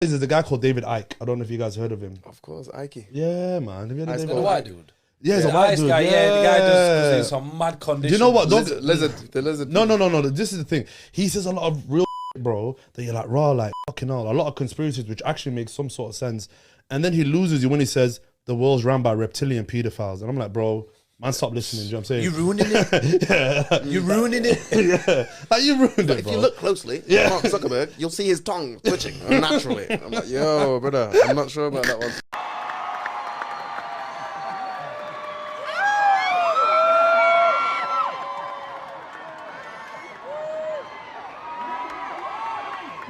There's a guy called David Icke. I don't know if you guys heard of him. Of course, Acke. Yeah, man. Have you heard of David The Icke? white dude. Yeah, he's a white dude. Guy, yeah, the guy just in some mad condition. Do you know what? The lizard. No. This is the thing. He says a lot of real bro, that you're like, raw, like, fucking hell. A lot of conspiracies, which actually makes some sort of sense. And then he loses you when he says, the world's ran by reptilian pedophiles. And I'm like, bro, man, stop listening. Do you know what I'm saying? You ruining it. Yeah. You ruining it. Yeah. Like, you ruined it, If bro. you look closely, Mark Zuckerberg, you'll see his tongue twitching naturally. I'm like, yo, brother, I'm not sure about that one.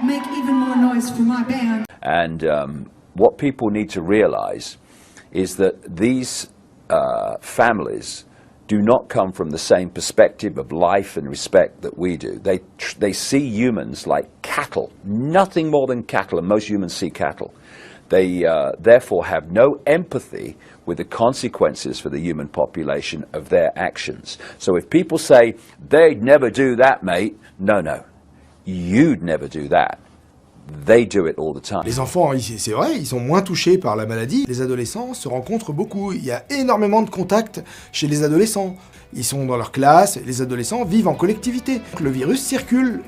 Make even more noise for my band. And what people need to realize is that these families do not come from the same perspective of life and respect that we do. They see humans like cattle, nothing more than cattle, and most humans see cattle. They therefore have no empathy with the consequences for the human population of their actions. So if people say, they'd never do that, mate, no. You'd never do that. They do it all the time. Les enfants, c'est vrai, ils sont moins touchés par la maladie. Les adolescents se rencontrent beaucoup. Il y a énormément de contacts chez les adolescents. Ils sont dans leur classe, les adolescents vivent en collectivité. Le virus circule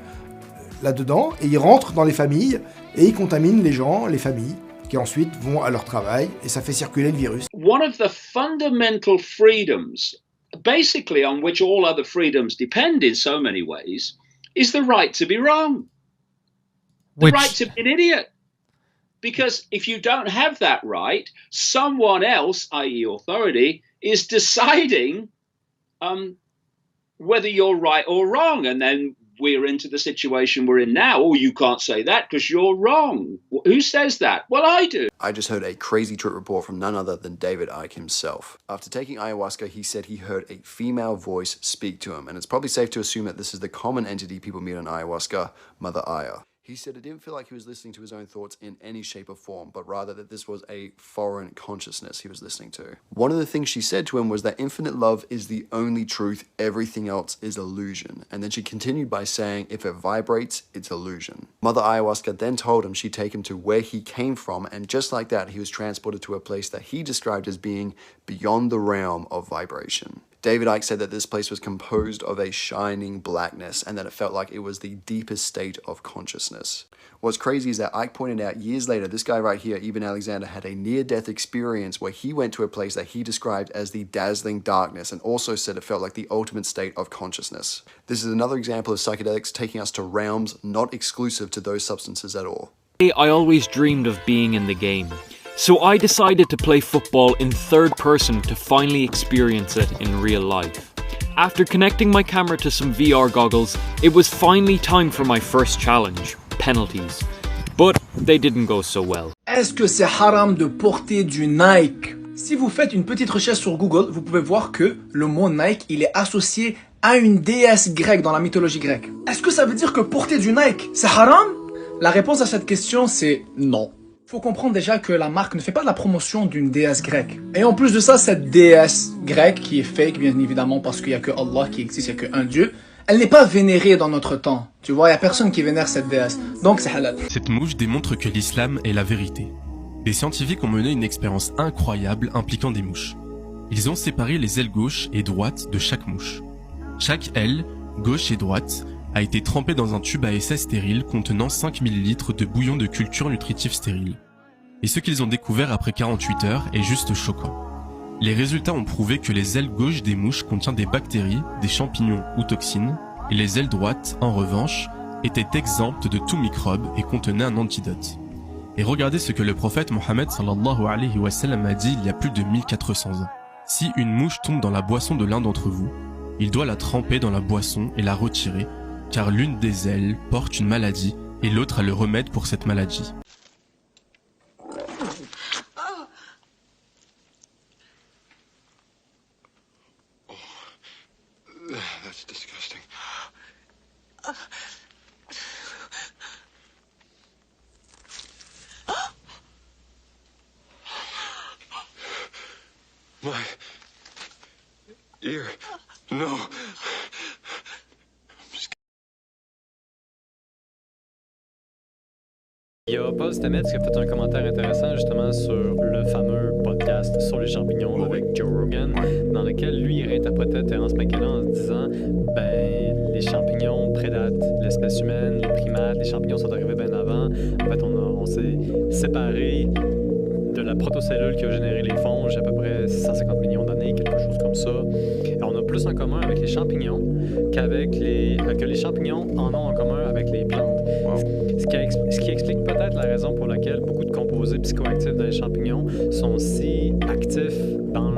là-dedans et il rentre dans les familles et il contamine les gens, les familles, qui ensuite vont à leur travail et ça fait circuler le virus. One of the fundamental freedoms, basically on which all other freedoms depend in so many ways, is the right to be wrong. The right to be an idiot. Because if you don't have that right, someone else, i.e. authority, is deciding whether you're right or wrong. And then we're into the situation we're in now. Oh, you can't say that because you're wrong. Who says that? Well, I do. I just heard a crazy trip report from none other than David Icke himself. After taking ayahuasca, he said he heard a female voice speak to him. And it's probably safe to assume that this is the common entity people meet on ayahuasca, Mother Aya. He said it didn't feel like he was listening to his own thoughts in any shape or form, but rather that this was a foreign consciousness he was listening to. One of the things she said to him was that infinite love is the only truth, everything else is illusion. And then she continued by saying, if it vibrates, it's illusion. Mother Ayahuasca then told him she'd take him to where he came from, and just like that, he was transported to a place that he described as being beyond the realm of vibration. David Icke said that this place was composed of a shining blackness and that it felt like it was the deepest state of consciousness. What's crazy is that Icke pointed out years later, this guy right here, Ibn Alexander, had a near-death experience where he went to a place that he described as the dazzling darkness and also said it felt like the ultimate state of consciousness. This is another example of psychedelics taking us to realms not exclusive to those substances at all. I always dreamed of being in the game. So I decided to play football in third person to finally experience it in real life. After connecting my camera to some VR goggles, it was finally time for my first challenge, penalties. But they didn't go so well. Est-ce que c'est haram de porter du Nike? Si vous faites une petite recherche sur Google, vous pouvez voir que le mot Nike, il est associé à une déesse grecque dans la mythologie grecque. Est-ce que ça veut dire que porter du Nike, c'est haram? La réponse à cette question, c'est non. Faut comprendre déjà que la marque ne fait pas de la promotion d'une déesse grecque. Et en plus de ça, cette déesse grecque, qui est fake bien évidemment parce qu'il n'y a que Allah qui existe, il n'y a qu'un Dieu, elle n'est pas vénérée dans notre temps. Tu vois, il n'y a personne qui vénère cette déesse. Donc c'est halal. Cette mouche démontre que l'islam est la vérité. Des scientifiques ont mené une expérience incroyable impliquant des mouches. Ils ont séparé les ailes gauche et droite de chaque mouche. Chaque aile, gauche et droite, a été trempée dans un tube à essai stérile contenant 5 ml de bouillon de culture nutritive stérile. Et ce qu'ils ont découvert après 48 heures est juste choquant. Les résultats ont prouvé que les ailes gauches des mouches contiennent des bactéries, des champignons ou toxines, et les ailes droites, en revanche, étaient exemptes de tout microbe et contenaient un antidote. Et regardez ce que le prophète Mohammed sallallahu alayhi wa sallam a dit il y a plus de 1400 ans. Si une mouche tombe dans la boisson de l'un d'entre vous, il doit la tremper dans la boisson et la retirer, car l'une des ailes porte une maladie et l'autre a le remède pour cette maladie. That's disgusting. My ear. No. Il y a Paul Stamets qui a fait un commentaire intéressant justement sur le fameux podcast sur les champignons avec Joe Rogan, dans lequel lui il réinterprétait Terence McKenna en se disant les champignons prédatent l'espèce humaine, les primates, les champignons sont arrivés bien avant. En fait, on s'est séparés de la protocellule qui a généré les fonges il y a à peu près 650 millions d'années, quelque chose comme ça. Et on a plus en commun avec les champignons que les champignons en ont en commun avec les plantes. Wow. Ce qui explique peut-être la raison pour laquelle beaucoup de composés psychoactifs dans les champignons sont si actifs dans